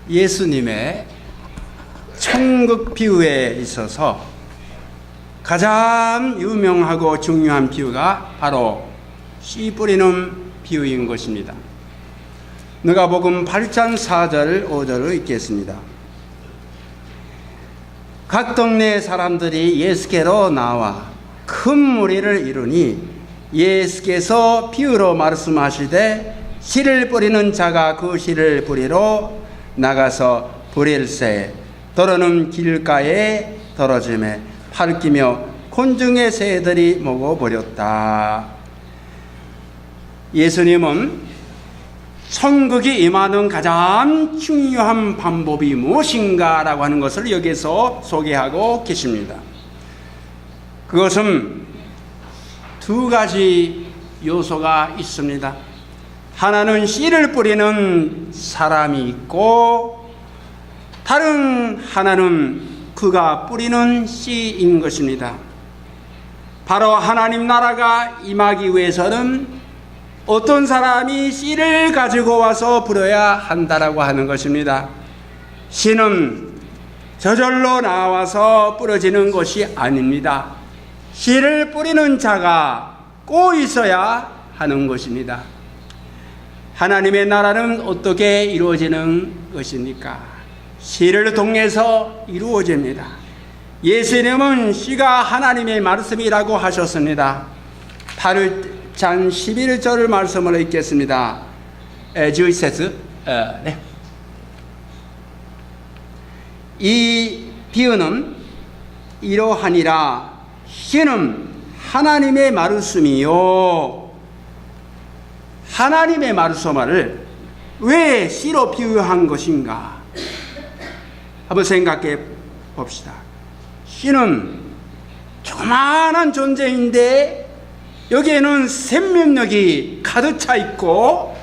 예수님의 천국 비유에 있어서 가장 유명하고 중요한 비유가 바로 씨 뿌리는 비유인 것입니다. 누가복음 8장 4절 5절을 읽겠습니다. 각 동네 사람들이 예수께로 나와 큰 무리를 이루니 예수께서 비유로 말씀하시되 씨를 뿌리는 자가 그 씨를 뿌리러 나가서 뿌릴새 더러는 길가에 떨어지매 핥기며 곤충의 새들이 먹어버렸다. 예수님은 천국이 임하는 가장 중요한 방법이 무엇인가 라고 하는 것을 여기서 소개하고 계십니다. 그것은 두 가지 요소가 있습니다. 하나는 씨를 뿌리는 사람이 있고 다른 하나는 그가 뿌리는 씨인 것입니다. 바로 하나님 나라가 임하기 위해서는 어떤 사람이 씨를 가지고 와서 뿌려야 한다라고 하는 것입니다. 씨는 저절로 나와서 뿌려지는 것이 아닙니다. 씨를 뿌리는 자가 꼭 있어야 하는 것입니다. 하나님의 나라는 어떻게 이루어지는 것입니까? 씨를 통해서 이루어집니다. 예수님은 씨가 하나님의 말씀이라고 하셨습니다. 8장 11절을 말씀을 읽겠습니다. Jesus says, 네. 이 비유는 이러하니라. 씨는 하나님의 말씀이요. 하나님의 말씀을 왜 씨로 비유한 것인가? 한번 생각해 봅시다. 씨는 조그마한 존재인데 여기에는 생명력이 가득 차 있고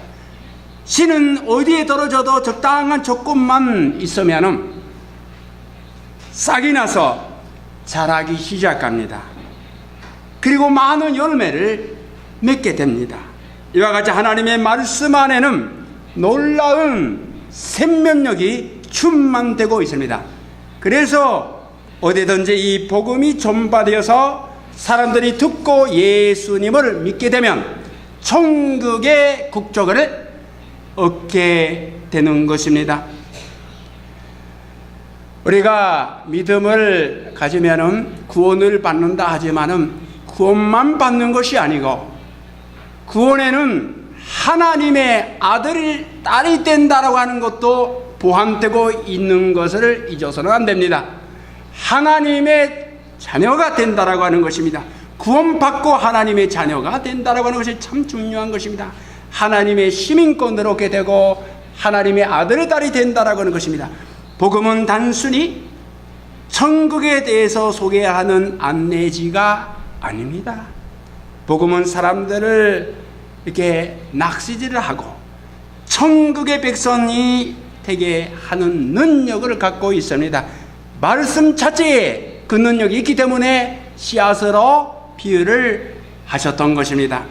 씨는 어디에 떨어져도 적당한 조건만 있으면 싹이 나서 자라기 시작합니다. 그리고 많은 열매를 맺게 됩니다. 이와 같이 하나님의 말씀 안에는 놀라운 생명력이 충만되고 있습니다. 그래서 어디든지 이 복음이 전파되어서 사람들이 듣고 예수님을 믿게 되면 천국의 국적을 얻게 되는 것입니다. 우리가 믿음을 가지면 구원을 받는다 하지만은 구원만 받는 것이 아니고 구원에는 하나님의 아들, 딸이 된다라고 하는 것도 포함되고 있는 것을 잊어서는 안 됩니다. 하나님의 자녀가 된다라고 하는 것입니다. 구원받고 하나님의 자녀가 된다라고 하는 것이 참 중요한 것입니다. 하나님의 시민권을 얻게 되고 하나님의 아들, 딸이 된다라고 하는 것입니다. 복음은 단순히 천국에 대해서 소개하는 안내지가 아닙니다. 복음은 사람들을 이렇게 낚시질을 하고 천국의 백성이 되게 하는 능력을 갖고 있습니다. 말씀 자체에 그 능력이 있기 때문에 씨앗으로 비유를 하셨던 것입니다.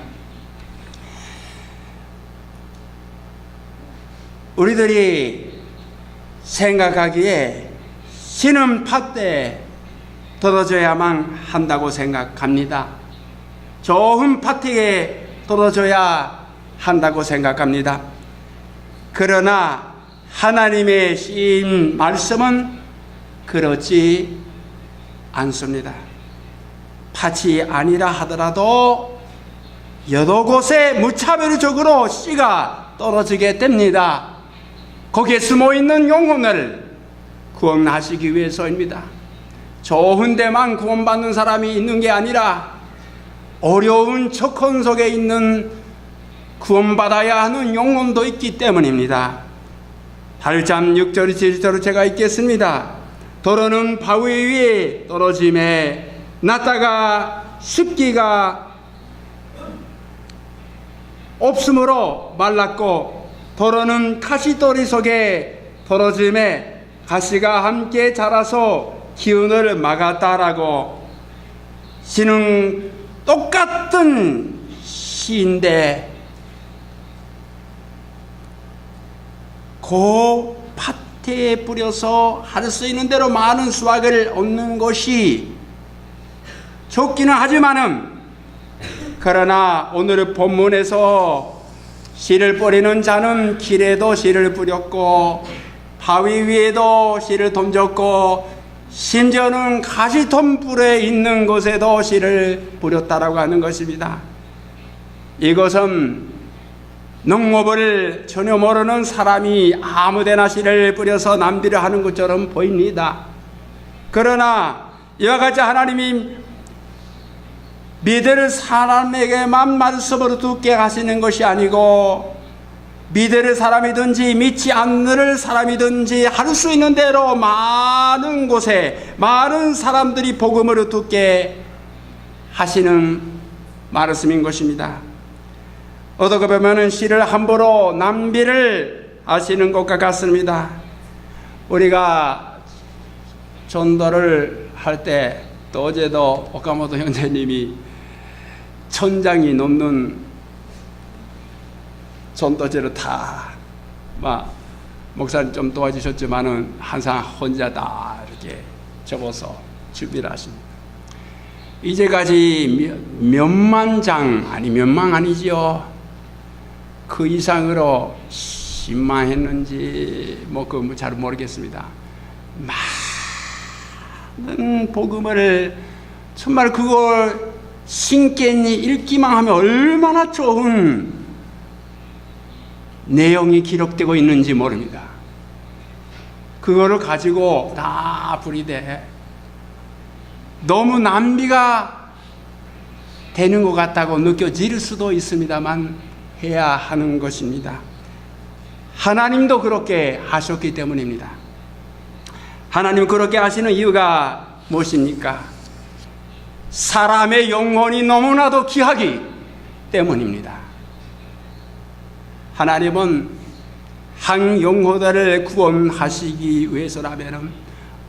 우리들이 생각하기에 씨는 팥에 떨어져야만 한다고 생각합니다. 좋은 팥에 떨어져야 한다고 생각합니다. 그러나 하나님의 씨인 말씀은 그렇지 않습니다. 팥이 아니라 하더라도 여러 곳에 무차별적으로 씨가 떨어지게 됩니다. 거기에 숨어있는 영혼을 구원하시기 위해서입니다. 좋은 데만 구원받는 사람이 있는 게 아니라 어려운 처건 속에 있는 구원받아야 하는 영혼도 있기 때문입니다. 8장 6절 7절을 제가 읽겠습니다. 더러는 바위 위에 떨어짐에 났다가 습기가 없으므로 말랐고 더러는 가시더리 속에 떨어짐에 가시가 함께 자라서 기운을 막았다라고. 씨는 똑같은 씨인데 그 밭에 뿌려서 할 수 있는 대로 많은 수확을 얻는 것이 좋기는 하지만은, 그러나 오늘 본문에서 씨를 뿌리는 자는 길에도 씨를 뿌렸고 바위 위에도 씨를 던졌고 심지어는 가시덤불에 있는 곳에도 씨를 뿌렸다라고 하는 것입니다. 이것은 농업을 전혀 모르는 사람이 아무데나 씨를 뿌려서 낭비를 하는 것처럼 보입니다. 그러나 이와 같이 하나님이 믿을 사람에게만 말씀으로 듣게 하시는 것이 아니고, 믿을 사람이든지 믿지 않는 사람이든지 할 수 있는 대로 많은 곳에 많은 사람들이 복음을 듣게 하시는 말씀인 것입니다. 어떻게 보면 씨를 함부로 낭비를 하시는 것과 같습니다. 우리가 전도를 할 때, 또 어제도 오카모토 형제님이 천장이 넘는 전도제를 목사님 좀 도와주셨지만은 항상 혼자 다 이렇게 접어서 준비를 하십니다. 이제까지 몇만 장, 몇만 아니지요. 그 이상으로 10만 했는지 잘 모르겠습니다. 많은 복음을 정말 그걸 신께니 읽기만 하면 얼마나 좋은 내용이 기록되고 있는지 모릅니다. 그거를 가지고 다 부리되 너무 낭비가 되는 것 같다고 느껴질 수도 있습니다만 해야 하는 것입니다. 하나님도 그렇게 하셨기 때문입니다. 하나님 그렇게 하시는 이유가 무엇입니까? 사람의 영혼이 너무나도 귀하기 때문입니다. 하나님은 한 영혼들을 구원하시기 위해서라면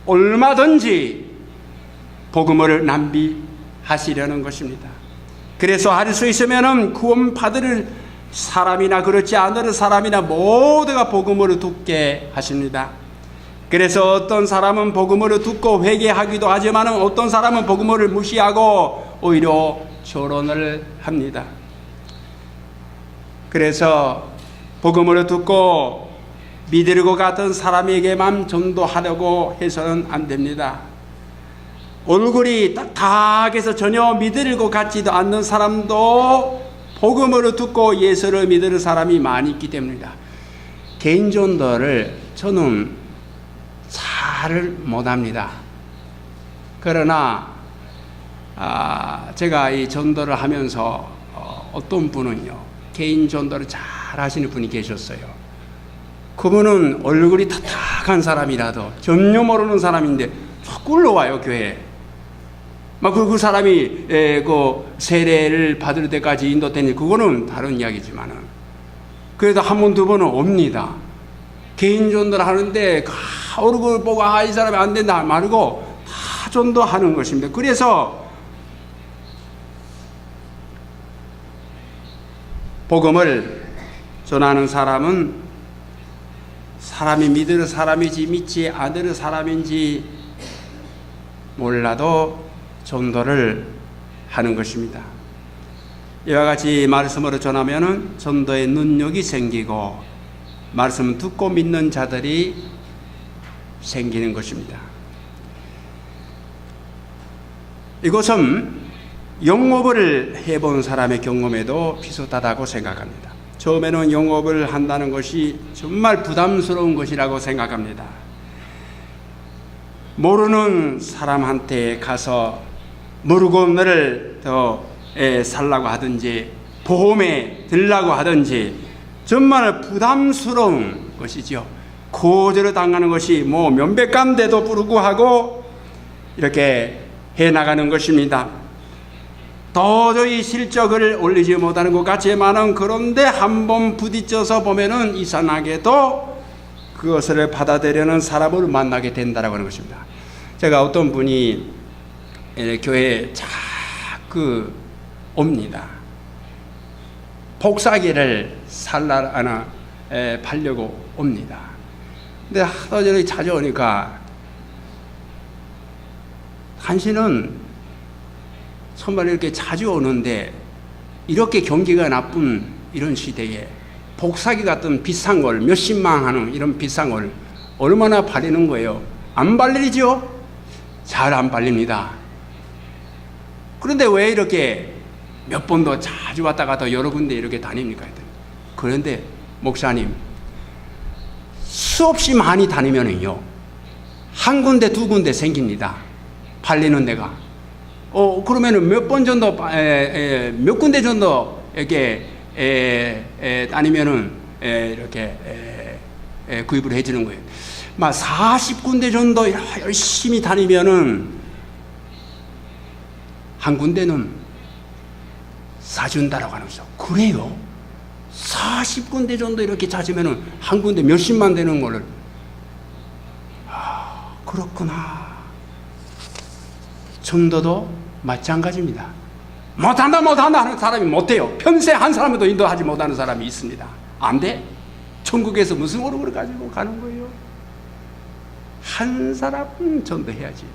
얼마든지 복음을 낭비하시려는 것입니다. 그래서 할 수 있으면 구원받을 사람이나 그렇지 않은 사람이나 모두가 복음을 듣게 하십니다. 그래서 어떤 사람은 복음을 듣고 회개하기도 하지만 어떤 사람은 복음을 무시하고 오히려 조론을 합니다. 그래서 복음을 듣고 믿을 것 같은 사람에게만 전도하려고 해서는 안 됩니다. 얼굴이 딱딱해서 전혀 믿을 것 같지도 않는 사람도 복음을 듣고 예수를 믿는 사람이 많이 있기 때문입니다. 개인 전도를 저는 잘 못합니다. 그러나 제가 이 전도를 하면서 어떤 분은요, 개인 전도를 잘 하시는 분이 계셨어요. 그분은 얼굴이 탁탁한 사람이라도 전혀 모르는 사람인데 자꾸 올라와요, 교회에. 그 사람이 그 세례를 받을 때까지 인도되는, 그거는 다른 이야기지만은 그래도 한 번, 두 번은 옵니다. 개인 전도를 하는데 얼굴 보고 이 사람이 안 된다 말고 다 전도하는 것입니다. 그래서 복음을 전하는 사람은 사람이 믿을 사람이지 믿지 않을 사람인지 몰라도 전도를 하는 것입니다. 이와 같이 말씀으로 전하면은 전도의 능력이 생기고 말씀 듣고 믿는 자들이 생기는 것입니다. 이것은 영업을 해본 사람의 경험에도 비슷하다고 생각합니다. 처음에는 영업을 한다는 것이 정말 부담스러운 것이라고 생각합니다. 모르는 사람한테 가서 물건을 더 살라고 하든지 보험에 들라고 하든지 정말 부담스러운 것이죠. 거절을 당하는 것이 면백감돼도 불구하고 이렇게 해나가는 것입니다. 도저히 실적을 올리지 못하는 것 같지만은, 그런데 한번 부딪혀서 보면은 이상하게도 그것을 받아들이는 사람을 만나게 된다라고 하는 것입니다. 제가 어떤 분이 교회에 자꾸 옵니다. 복사기를 팔려고 옵니다. 근데 하도 저렇게 찾아오니까 당신은 정말 이렇게 자주 오는데 이렇게 경기가 나쁜 이런 시대에 복사기 같은 비싼 걸 몇십만 하는 이런 비싼 걸 얼마나 바르는 거예요? 안 발리죠? 잘 안 발립니다. 그런데 왜 이렇게 몇 번도 자주 왔다 갔다 여러 군데 이렇게 다닙니까? 그런데 목사님, 수없이 많이 다니면은요, 한 군데 두 군데 생깁니다. 발리는 데가. 그러면은 몇 번 정도, 몇 군데 정도 이렇게 다니면은 이렇게 구입을 해주는 거예요. 막 40군데 정도 열심히 다니면은 한 군데는 사준다라고 하는 거죠. 그래요? 40군데 정도 이렇게 찾으면은 한 군데 몇십만 되는 거를. 그렇구나. 전도도 마찬가지입니다. 못한다 하는 사람이 못해요. 평생 한 사람도 인도하지 못하는 사람이 있습니다. 안 돼? 천국에서 무슨 오름을 가지고 가는 거예요? 한 사람은 전도해야지.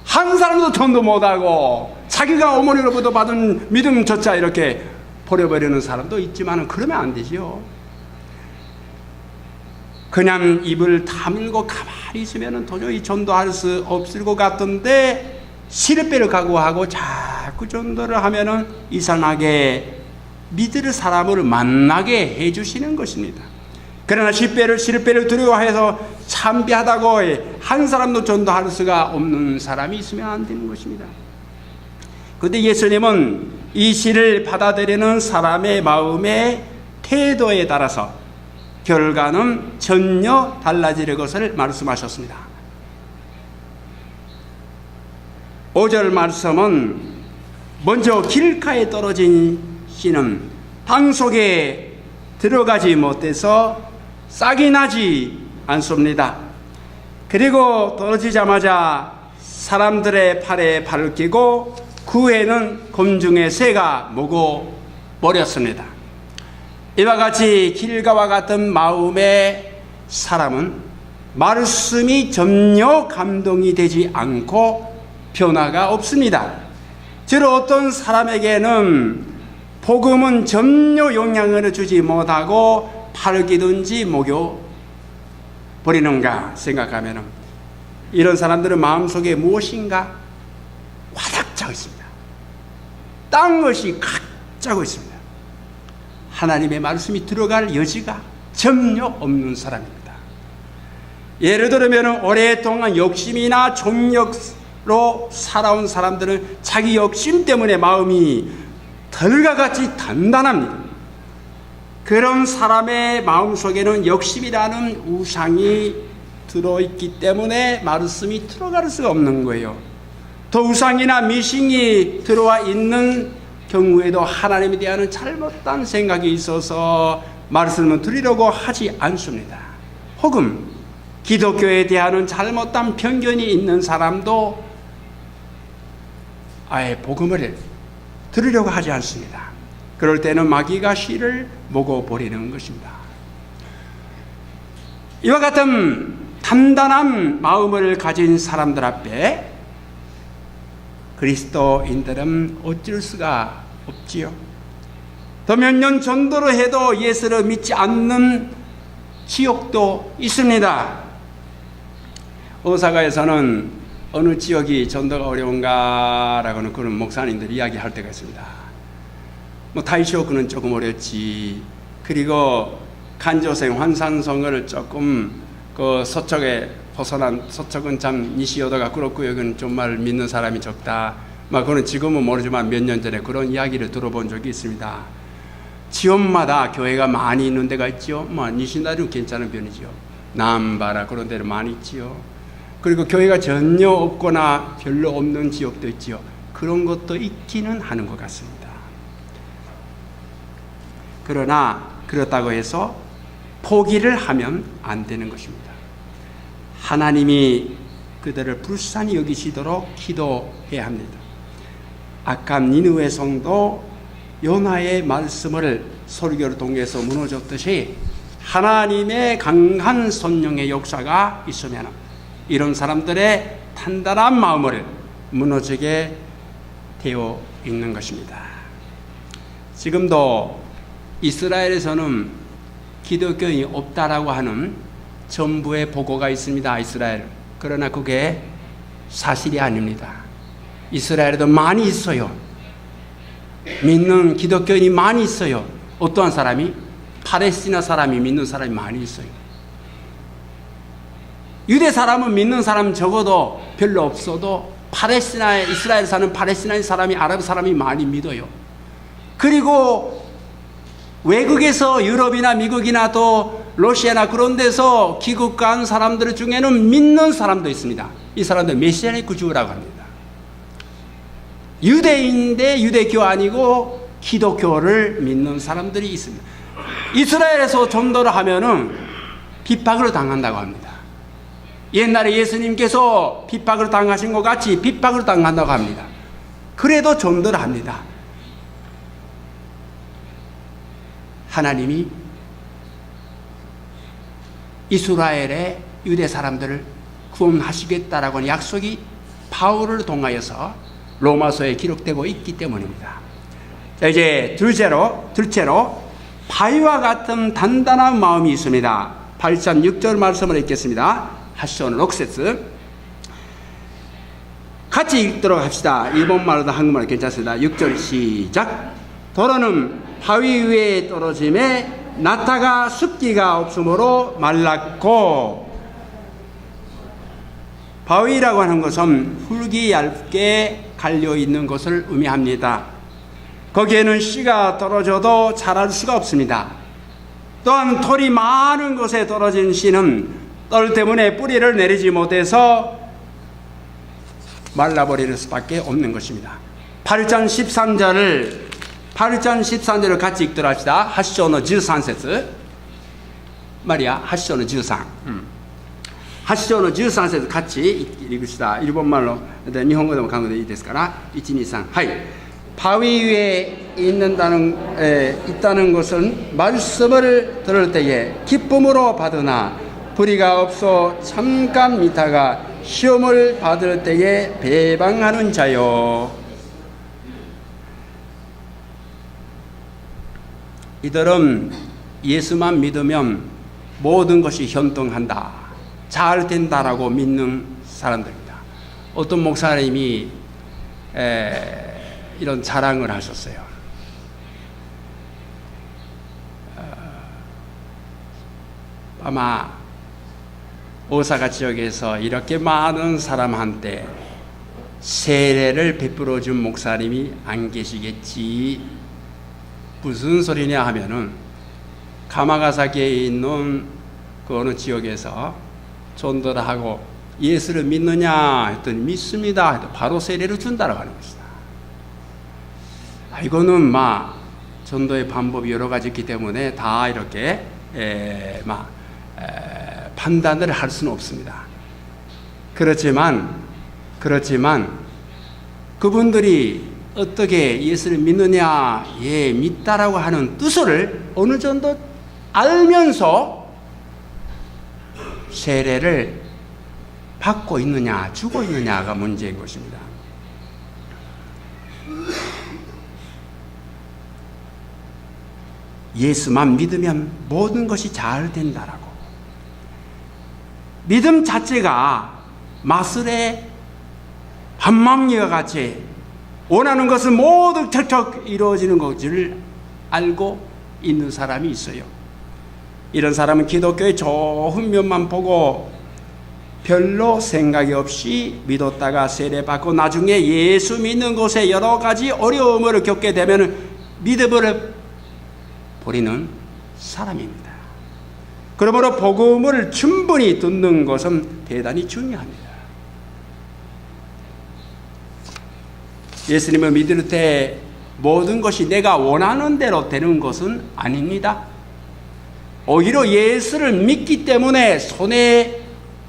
한 사람도 전도 못하고 자기가 어머니로부터 받은 믿음조차 이렇게 버려버리는 사람도 있지만 그러면 안 되죠. 그냥 입을 다물고 가만히 있으면 도저히 전도할 수 없을 것 같은데 실패를 각오하고 자꾸 전도를 하면은 이상하게 믿을 사람을 만나게 해주시는 것입니다. 그러나 실패를 두려워해서 참비하다고 한 사람도 전도할 수가 없는 사람이 있으면 안 되는 것입니다. 그런데 예수님은 이 시를 받아들이는 사람의 마음의 태도에 따라서 결과는 전혀 달라질 것을 말씀하셨습니다. 5절 말씀은 먼저 길가에 떨어진 씨는 방 속에 들어가지 못해서 싹이 나지 않습니다. 그리고 떨어지자마자 사람들의 팔에 발을 끼고 그 후에는 검중의 새가 먹어 버렸습니다. 이와 같이 길가와 같은 마음의 사람은 말씀이 전혀 감동이 되지 않고 변화가 없습니다. 주로 어떤 사람에게는 복음은 전혀 영향을 주지 못하고 팔기든지 먹여 버리는가 생각하면 이런 사람들은 마음속에 무엇인가 와닥 차고 있습니다. 딴 것이 각 짜고 있습니다. 하나님의 말씀이 들어갈 여지가 전혀 없는 사람입니다. 예를 들면 오랫동안 욕심이나 정력으로 살아온 사람들은 자기 욕심 때문에 마음이 덜과 같이 단단합니다. 그런 사람의 마음속에는 욕심이라는 우상이 들어있기 때문에 말씀이 들어갈 수가 없는 거예요. 또 우상이나 미신이 들어와 있는 경우에도 하나님에 대한 잘못된 생각이 있어서 말씀을 드리려고 하지 않습니다. 혹은 기독교에 대한 잘못된 편견이 있는 사람도 아예 복음을 들으려고 하지 않습니다. 그럴 때는 마귀가 씨를 먹어버리는 것입니다. 이와 같은 단단한 마음을 가진 사람들 앞에 그리스도인들은 어쩔 수가 없지요. 더 몇 년 전도를 해도 예수를 믿지 않는 지역도 있습니다. 오사카에서는 어느 지역이 전도가 어려운가라고는 그런 목사님들이 이야기할 때가 있습니다. 타이쇼크는 조금 어렵지. 그리고 간조생 환산성을 조금 그 서쪽에 벗어난 서쪽은 참 니시오도가 그렇고 여기는 정말 믿는 사람이 적다. 그거는 지금은 모르지만 몇 년 전에 그런 이야기를 들어본 적이 있습니다. 지역마다 교회가 많이 있는 데가 있죠. 니시나는 괜찮은 편이죠. 남바라 그런 데는 많이 있지요. 그리고 교회가 전혀 없거나 별로 없는 지역도 있지요. 그런 것도 있기는 하는 것 같습니다. 그러나 그렇다고 해서 포기를 하면 안 되는 것입니다. 하나님이 그들을 불쌍히 여기시도록 기도해야 합니다. 악한 니느웨 성도 요나의 말씀을 설교를 통해서 무너졌듯이 하나님의 강한 성령의 역사가 있으면 이런 사람들의 단단한 마음을 무너지게 되어 있는 것입니다. 지금도 이스라엘에서는 기독교인이 없다라고 하는 정부의 보고가 있습니다. 이스라엘. 그러나 그게 사실이 아닙니다. 이스라엘에도 많이 있어요. 믿는 기독교인이 많이 있어요. 어떠한 사람이? 팔레스티나 사람이 믿는 사람이 많이 있어요. 유대 사람은 믿는 사람 적어도 별로 없어도 팔레스티나에, 이스라엘 사는 팔레스티나 사람이, 아랍 사람이 많이 믿어요. 그리고 외국에서 유럽이나 미국이나 또 러시아나 그런 데서 귀국한 사람들 중에는 믿는 사람도 있습니다. 이 사람들 메시아의 구주라고 합니다. 유대인인데 유대교 아니고 기독교를 믿는 사람들이 있습니다. 이스라엘에서 전도를 하면은 핍박을 당한다고 합니다. 옛날에 예수님께서 핍박을 당하신 것 같이 핍박을 당한다고 합니다. 그래도 전도를 합니다. 하나님이 이스라엘의 유대 사람들을 구원하시겠다라고 하는 약속이 바울을 통하여서 로마서에 기록되고 있기 때문입니다. 자, 이제 둘째로 바위와 같은 단단한 마음이 있습니다. 8장 6절 말씀을 읽겠습니다. 하시오는 록세스 같이 읽도록 합시다. 일본말로도 한국말로 괜찮습니다. 6절 시작. 도로는 바위 위에 떨어짐에 나타가 습기가 없으므로 말랐고, 바위라고 하는 것은 흙이 얇게 갈려있는 것을 의미합니다. 거기에는 씨가 떨어져도 자랄 수가 없습니다. 또한 돌이 많은 곳에 떨어진 씨는 떨 때문에 뿌리를 내리지 못해서 말라버릴 수밖에 없는 것입니다. 8장 13절을 같이 읽도록 합시다. 하시오노 13節 말이야. 하시오노 13. 하시오노 13節 같이 읽읍시다. 일본말로, 일본어도 강조도いいですから 1, 2, 3. 하이. 바위 위에 있다는 것은 말씀을 들을 때에 기쁨으로 받으나 불의가 없어 잠깐 있다가 시험을 받을 때에 배방하는 자요. 이들은 예수만 믿으면 모든 것이 현동한다, 잘 된다라고 믿는 사람들입니다. 어떤 목사님이 이런 자랑을 하셨어요. 아마 오사카 지역에서 이렇게 많은 사람한테 세례를 베풀어 준 목사님이 안 계시겠지. 무슨 소리냐 하면은 가마가사키에 있는 그 어느 지역에서 전도를 하고 예수를 믿느냐 했더니 믿습니다. 바로 세례를 준다라고 하는 것이다. 이거는 전도의 방법이 여러 가지 있기 때문에 다 이렇게 판단을 할 수는 없습니다. 그렇지만 그분들이 어떻게 예수를 믿느냐, 예, 믿다라고 하는 뜻을 어느 정도 알면서 세례를 받고 있느냐, 주고 있느냐가 문제인 것입니다. 예수만 믿으면 모든 것이 잘 된다라고. 믿음 자체가 마술의 한망리와 같이 원하는 것은 모두 척척 이루어지는 것을 알고 있는 사람이 있어요. 이런 사람은 기독교의 좋은 면만 보고 별로 생각이 없이 믿었다가 세례받고 나중에 예수 믿는 것에 여러 가지 어려움을 겪게 되면 믿음을 버리는 사람입니다. 그러므로 복음을 충분히 듣는 것은 대단히 중요합니다. 예수님을 믿을 때 모든 것이 내가 원하는 대로 되는 것은 아닙니다. 오히려 예수를 믿기 때문에 손해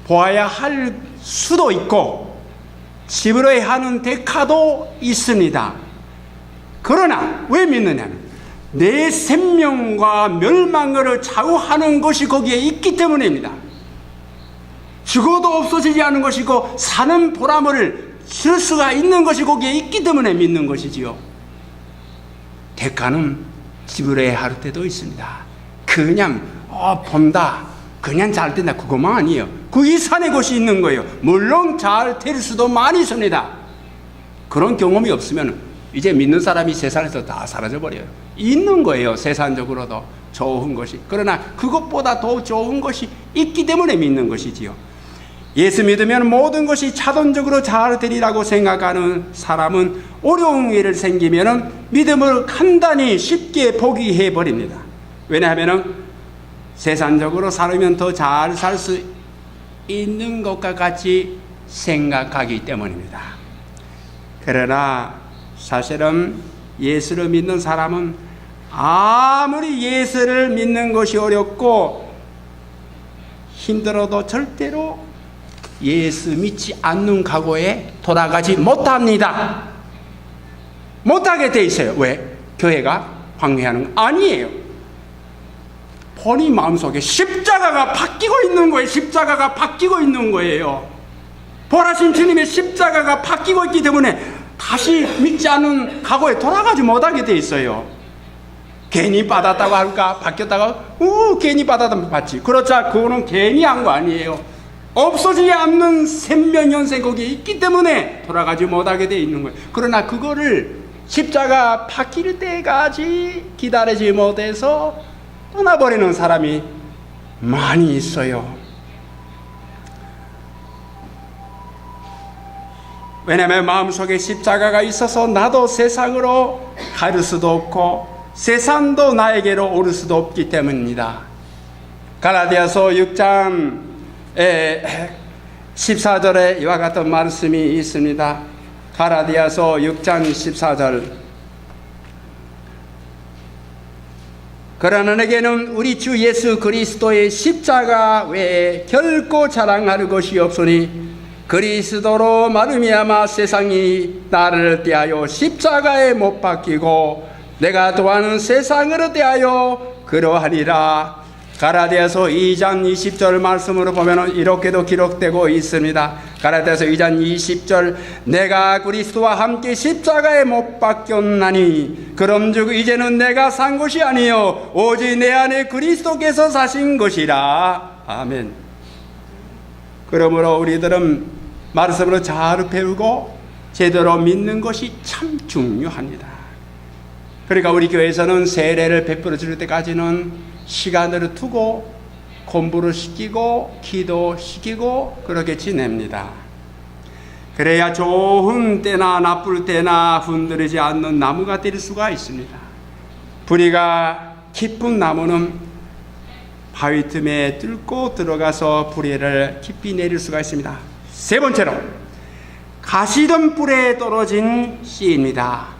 보아야 할 수도 있고 지불해야 하는 대가도 있습니다. 그러나 왜 믿느냐면 내 생명과 멸망을 좌우하는 것이 거기에 있기 때문입니다. 죽어도 없어지지 않은 것이고 사는 보람을 줄 수가 있는 것이 거기에 있기 때문에 믿는 것이지요. 대가는 지불해야 할 때도 있습니다. 그냥 본다, 그냥 잘 된다, 그것만 아니에요. 그 이상의 것이 있는 거예요. 물론 잘 될 수도 많이 있습니다. 그런 경험이 없으면 이제 믿는 사람이 세상에서 다 사라져버려요. 있는 거예요. 세상적으로도 좋은 것이. 그러나 그것보다 더 좋은 것이 있기 때문에 믿는 것이지요. 예수 믿으면 모든 것이 자동적으로 잘 되리라고 생각하는 사람은 어려운 일을 생기면 믿음을 간단히 쉽게 포기해 버립니다. 왜냐하면 세상적으로 살면 더 잘 살 수 있는 것과 같이 생각하기 때문입니다. 그러나 사실은 예수를 믿는 사람은 아무리 예수를 믿는 것이 어렵고 힘들어도 절대로 예수 믿지 않는 각오에 돌아가지 못합니다. 못하게 돼 있어요. 왜? 교회가 방해하는 거 아니에요. 본인 마음속에 십자가가 바뀌고 있는 거예요. 십자가가 바뀌고 있는 거예요. 보라신 주님의 십자가가 바뀌고 있기 때문에 다시 믿지 않는 각오에 돌아가지 못하게 돼 있어요. 괜히 받았다고 할까? 바뀌었다고? 괜히 받았다면 받지. 그렇자, 그거는 괜히 한 거 아니에요. 없어지지 않는 생명 현생 거기에 있기 때문에 돌아가지 못하게 돼 있는 거예요. 그러나 그거를 십자가 바뀔 때까지 기다리지 못해서 떠나버리는 사람이 많이 있어요. 왜냐하면 마음속에 십자가가 있어서 나도 세상으로 갈 수도 없고 세상도 나에게로 오를 수도 없기 때문입니다. 갈라디아서 6장 14절에 이와 같은 말씀이 있습니다. 갈라디아서 6장 14절. 그러나 내게는 우리 주 예수 그리스도의 십자가 외에 결코 자랑할 것이 없으니 그리스도로 말미암아 세상이 나를 대하여 십자가에 못 박히고 내가 또한 세상으로 대하여 그러하리라. 갈라디아서 2장 20절 말씀으로 보면 이렇게도 기록되고 있습니다. 갈라디아서 2장 20절. 내가 그리스도와 함께 십자가에 못 박혔나니 그럼즉 이제는 내가 산 것이 아니요 오직 내 안에 그리스도께서 사신 것이라. 아멘. 그러므로 우리들은 말씀으로 잘 배우고 제대로 믿는 것이 참 중요합니다. 그러니까 우리 교회에서는 세례를 베풀어 줄 때까지는 시간을 두고 공부를 시키고 기도시키고 그렇게 지냅니다. 그래야 좋은 때나 나쁠 때나 흔들리지 않는 나무가 될 수가 있습니다. 뿌리가 깊은 나무는 바위 틈에 뚫고 들어가서 뿌리를 깊이 내릴 수가 있습니다. 세 번째로 가시던 뿔에 떨어진 씨입니다.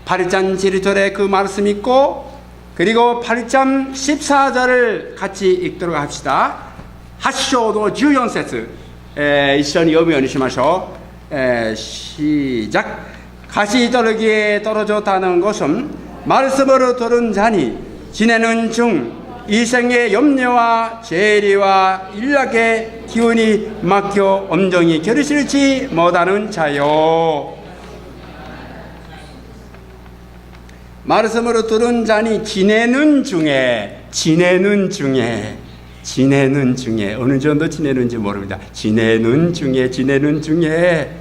8장 7절에 그 말씀 있고 그리고 8장 14절을 같이 읽도록 합시다. 하쇼도 주연세스 이션이 여미언이 심하셔. 시작. 가시떨기에 떨어졌다는 것은 말씀으로 들은 자니 지내는 중 이생의 염려와 죄리와 일락의 기운이 막혀 엄정히 결실치 못하는 자요. 말씀으로 들은 자니 지내는 중에 어느 정도 지내는지 모릅니다. 지내는 중에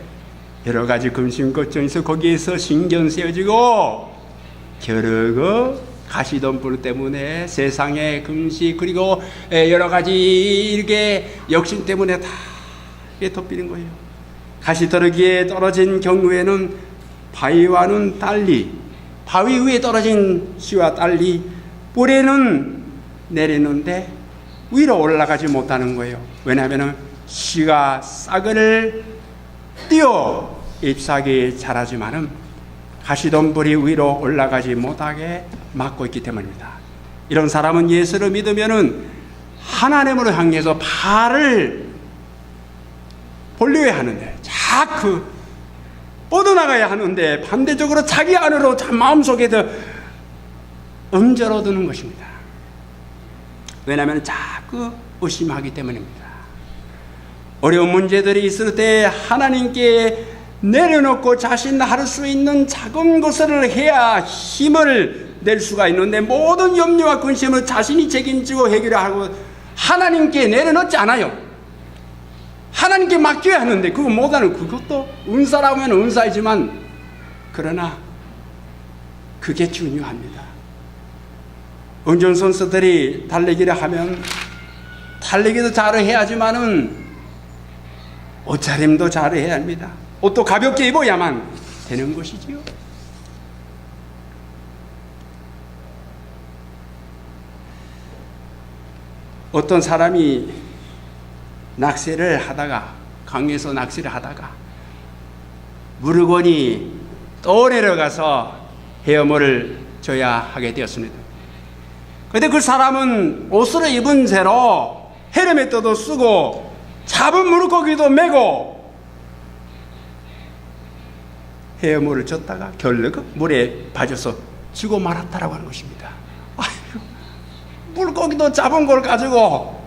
여러 가지 근심 걱정이 있어 거기에서 신경 쓰여지고 겨루고 가시던 뿔 때문에 세상의 금식 그리고 여러 가지 이렇게 욕심 때문에 다 덮이는 거예요. 가시떨기에 떨어진 경우에는 바위와는 달리 바위 위에 떨어진 씨와 달리 뿌리는 내리는데 위로 올라가지 못하는 거예요. 왜냐하면 씨가 싹을 띄어 잎사귀 자라지만은 가시던 뿔이 위로 올라가지 못하게 막고 있기 때문입니다. 이런 사람은 예수를 믿으면은 하나님으로 향해서 발을 벌려야 하는데 자꾸 뻗어나가야 하는데 반대적으로 자기 안으로 마음속에서 음절 얻는 것입니다. 왜냐하면 자꾸 의심하기 때문입니다. 어려운 문제들이 있을 때 하나님께 내려놓고 자신 할 수 있는 작은 것을 해야 힘을 낼 수가 있는데, 모든 염려와 근심을 자신이 책임지고 해결하고 하나님께 내려놓지 않아요. 하나님께 맡겨야 하는데 그거 못하는, 그것도 은사라면 은사이지만 그러나 그게 중요합니다. 운전선수들이 달리기를 하면 달리기도 잘해야지만은 옷차림도 잘해야 합니다. 옷도 가볍게 입어야만 되는 것이지요. 어떤 사람이 낚시를 하다가, 강에서 낚시를 하다가 물건이 또 내려가서 헤엄을 져야 하게 되었습니다. 그런데 그 사람은 옷을 입은 채로 헬멧도 쓰고 잡은 물고기도 메고 헤엄을 졌다가 결국 물에 빠져서 죽어 말았다라고 하는 것입니다. 아이고, 물고기도 잡은 걸 가지고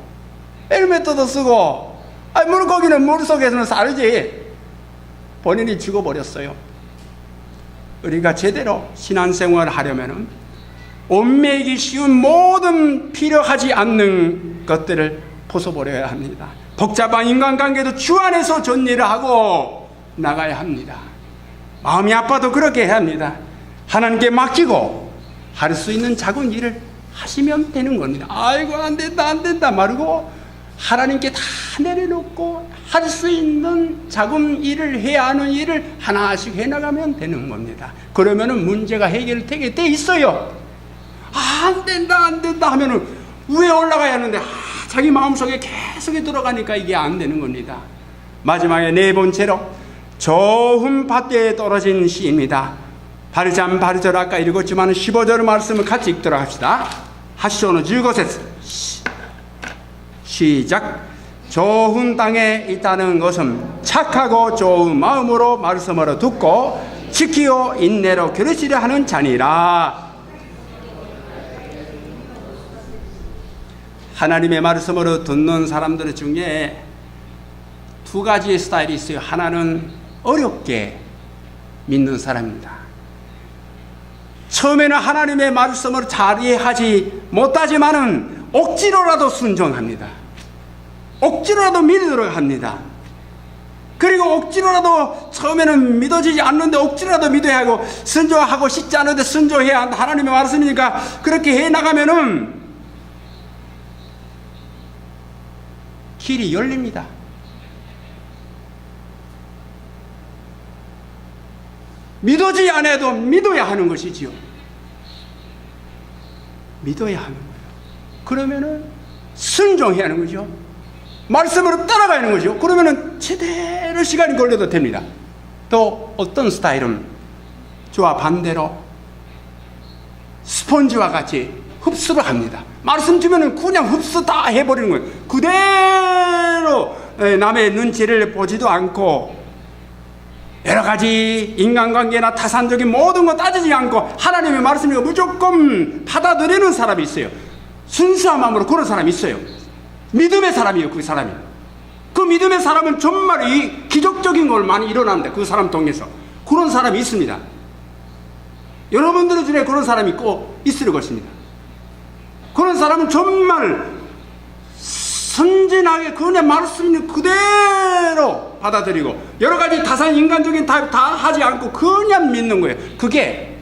헬멧도 쓰고, 물고기는 물속에서는 살지, 본인이 죽어버렸어요. 우리가 제대로 신앙생활을 하려면 옮매기 쉬운 모든 필요하지 않는 것들을 벗어버려야 합니다. 복잡한 인간관계도 주 안에서 정리를 하고 나가야 합니다. 마음이 아파도 그렇게 해야 합니다. 하나님께 맡기고 할 수 있는 작은 일을 하시면 되는 겁니다. 아이고 안 된다 말고 하나님께 다 내려놓고 할 수 있는 작은 일을, 해야 하는 일을 하나씩 해나가면 되는 겁니다. 그러면은 문제가 해결되게 돼 있어요. 안 된다 하면은 위에 올라가야 하는데 자기 마음속에 계속 들어가니까 이게 안 되는 겁니다. 마지막에 네 번째로 좋은 밭에 떨어진 시입니다. 8장 8절 아까 읽었지만 15절 말씀을 같이 읽도록 합시다. 하시오노 15節 시작. 좋은 땅에 있다는 것은 착하고 좋은 마음으로 말씀을 듣고 지키어 인내로 겨루시려 하는 자니라. 하나님의 말씀으로 듣는 사람들 중에 두 가지의 스타일이 있어요. 하나는 어렵게 믿는 사람입니다. 처음에는 하나님의 말씀을 잘 이해하지 못하지만은 억지로라도 순종합니다. 억지로라도 믿으도록 합니다. 그리고 억지로라도 처음에는 믿어지지 않는데 억지로라도 믿어야 하고, 순종하고 싶지 않은데 순종해야 한다. 하나님의 말씀이니까 그렇게 해나가면은 길이 열립니다. 믿어지지 않아도 믿어야 하는 것이지요. 믿어야 하는 거예요. 그러면은 순종해야 하는 거죠. 말씀으로 따라가야 하는 거죠. 그러면은 제대로 시간이 걸려도 됩니다. 또 어떤 스타일은 저와 반대로 스펀지와 같이 흡수를 합니다. 말씀 주면은 그냥 흡수 다 해버리는 거예요. 그대로 남의 눈치를 보지도 않고 여러 가지 인간관계나 타산적인 모든 거 따지지 않고 하나님의 말씀을 무조건 받아들이는 사람이 있어요. 순수한 마음으로 그런 사람이 있어요. 믿음의 사람이에요. 그 사람이. 그 믿음의 사람은 정말 이 기적적인 걸 많이 일어납니다. 그 사람 통해서. 그런 사람이 있습니다. 여러분들 중에 그런 사람이 꼭 있을 것입니다. 그런 사람은 정말 선진하게 그냥 말씀을 그대로 받아들이고 여러 가지 타산 인간적인 다 하지 않고 그냥 믿는 거예요. 그게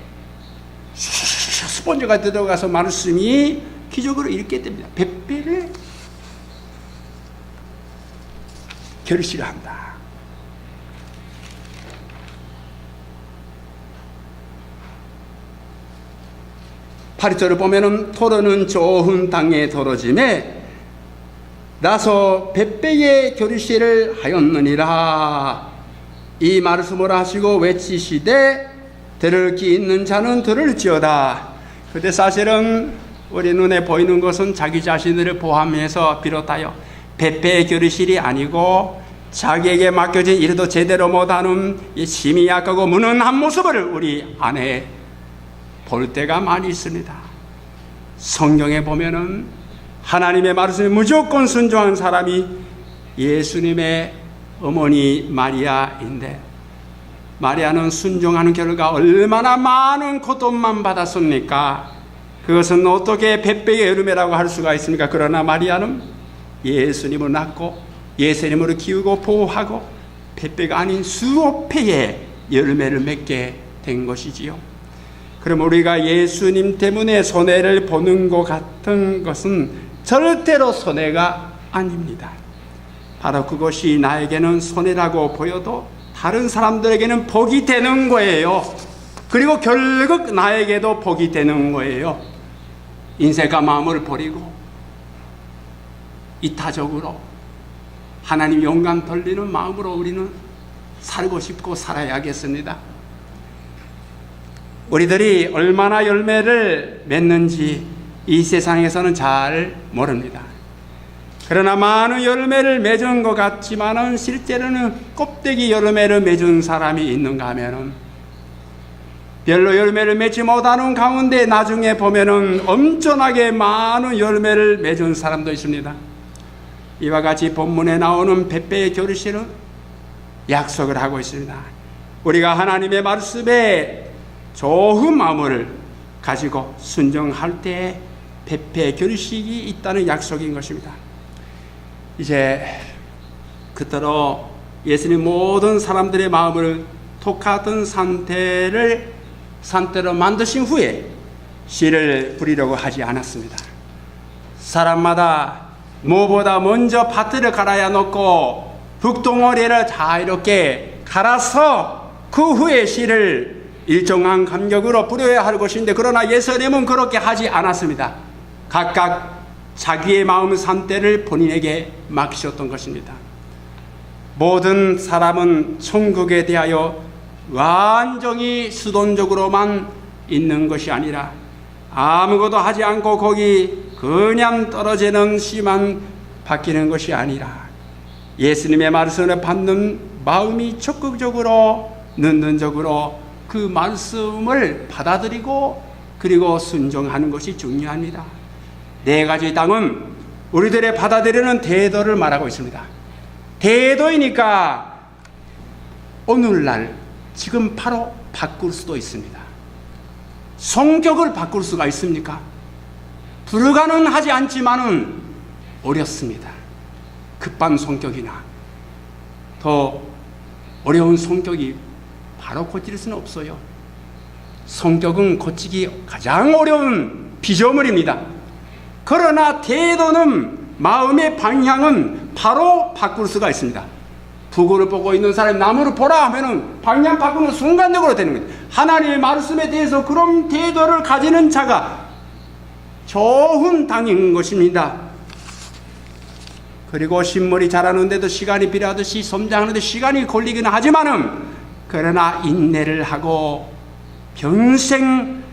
스펀지가 들어가서 말씀이 기적으로 읽게 됩니다. 배배를 결실을 한다. 8절을 보면은 토로는 좋은 땅에 떨어짐에 나서 백배의 결실을 하였느니라. 이 말씀을 하시고 외치시되 들을 귀 있는 자는 들을지어다. 근데 사실은 우리 눈에 보이는 것은 자기 자신을 포함해서 비롯하여 백배의 결실이 아니고 자기에게 맡겨진 일도 제대로 못하는 심히 약하고 무능한 모습을 우리 안에 볼 때가 많이 있습니다. 성경에 보면은 하나님의 말씀에 무조건 순종한 사람이 예수님의 어머니 마리아인데, 마리아는 순종하는 결과 얼마나 많은 고통만 받았습니까? 그것은 어떻게 백배의 열매라고 할 수가 있습니까? 그러나 마리아는 예수님을 낳고 예수님을 키우고 보호하고 백배가 아닌 수억 배의 열매를 맺게 된 것이지요. 그럼 우리가 예수님 때문에 손해를 보는 것 같은 것은 절대로 손해가 아닙니다. 바로 그것이 나에게는 손해라고 보여도 다른 사람들에게는 복이 되는 거예요. 그리고 결국 나에게도 복이 되는 거예요. 인생과 마음을 버리고 이타적으로 하나님 영광 돌리는 마음으로 우리는 살고 싶고 살아야겠습니다. 우리들이 얼마나 열매를 맺는지 이 세상에서는 잘 모릅니다. 그러나 많은 열매를 맺은 것 같지만은 실제로는 껍데기 열매를 맺은 사람이 있는가 하면은 별로 열매를 맺지 못하는 가운데 나중에 보면은 엄청나게 많은 열매를 맺은 사람도 있습니다. 이와 같이 본문에 나오는 백배의 결실은 약속을 하고 있습니다. 우리가 하나님의 말씀에 좋은 마음을 가지고 순종할 때 백배의 결실이 있다는 약속인 것입니다. 이제 그토록 예수님 모든 사람들의 마음을 똑같은 상태로 만드신 후에 씨를 뿌리려고 하지 않았습니다. 사람마다 무엇보다 먼저 밭을 갈아야 놓고 북동어리를 다 이렇게 갈아서 그 후에 씨를 일정한 간격으로 뿌려야 할 것인데, 그러나 예수님은 그렇게 하지 않았습니다. 각각 자기의 마음 상태를 본인에게 맡기셨던 것입니다. 모든 사람은 천국에 대하여 완전히 수동적으로만 있는 것이 아니라 아무것도 하지 않고 거기 그냥 떨어지는 씨만 바뀌는 것이 아니라 예수님의 말씀을 받는 마음이 적극적으로 능동적으로 그 말씀을 받아들이고 그리고 순종하는 것이 중요합니다. 네 가지 땅은 우리들의 받아들이는 태도를 말하고 있습니다. 태도이니까 오늘날 지금 바로 바꿀 수도 있습니다. 성격을 바꿀 수가 있습니까? 불가능하지 않지만은 어렵습니다. 급한 성격이나 더 어려운 성격이 바로 고칠 수는 없어요. 성격은 고치기 가장 어려운 피조물입니다. 그러나 태도는, 마음의 방향은 바로 바꿀 수가 있습니다. 북을 보고 있는 사람이 나무를 보라 하면은 방향 바꾸는 순간적으로 되는 거예요. 하나님의 말씀에 대해서 그런 태도를 가지는 자가 좋은 땅인 것입니다. 그리고 식물이 자라는데도 시간이 필요하듯이 성장하는데 시간이 걸리긴 하지만은, 그러나 인내를 하고 평생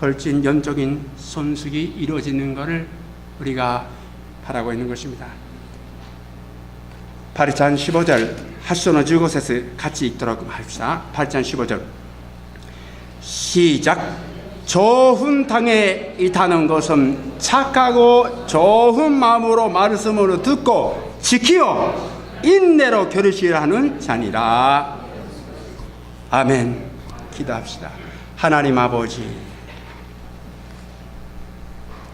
걸친 영적인 손숙이 이루어지는 것을 우리가 바라고 있는 것입니다. 8장 15절 하소서 즐곳에서 같이 읽도록 합시다. 8장 15절 시작. 좋은 땅에 있다는 것은 착하고 좋은 마음으로 말씀으로 듣고 지키어 인내로 결실하는 자니라. 아멘. 기도합시다. 하나님 아버지,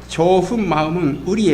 좋은 마음은 우리의